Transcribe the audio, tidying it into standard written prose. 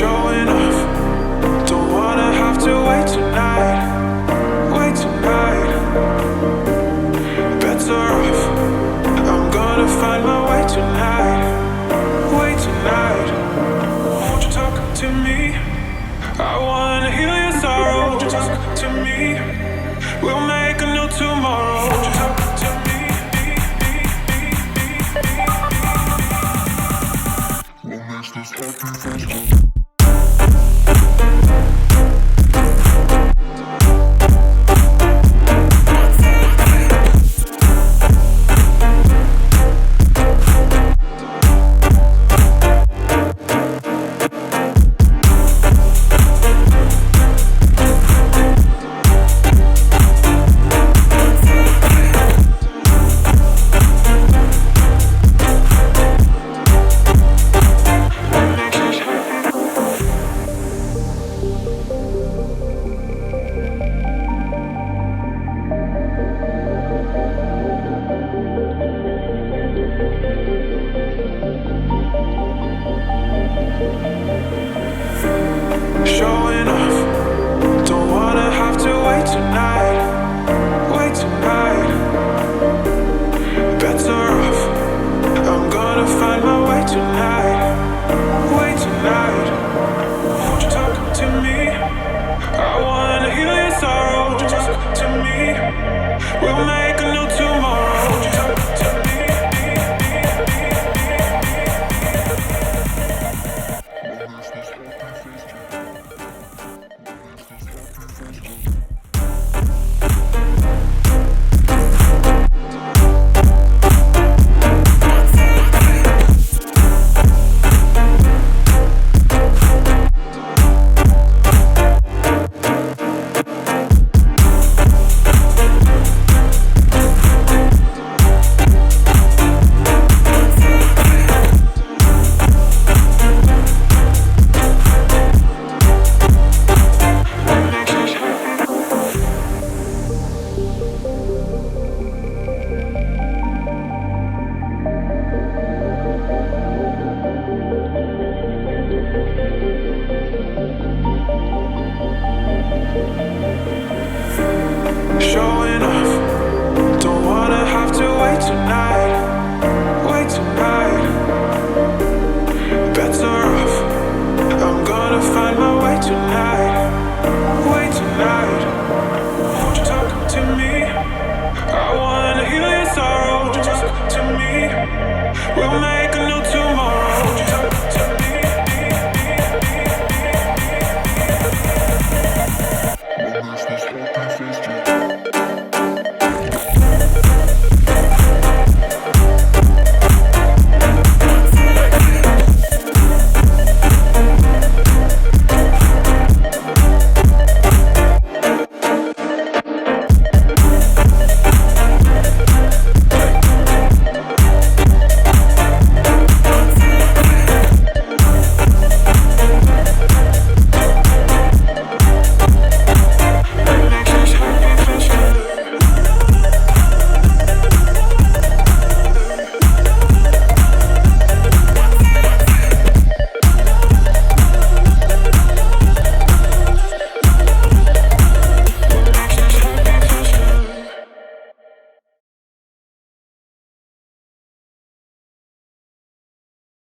showing off. Don't wanna have to wait tonight. Wait tonight. Better off. I'm gonna find my way tonight. Wait tonight. Won't you talk to me? I wanna heal your sorrow. Won't you talk to me? We'll make a new tomorrow. Won't you talk to me? What makes this happy festival? Showing off. Don't wanna have to wait tonight. Wait tonight. Better off. I'm gonna find my way tonight. Wait tonight. Won't you talk to me? I wanna heal your sorrow. Won't you talk to me? We'll make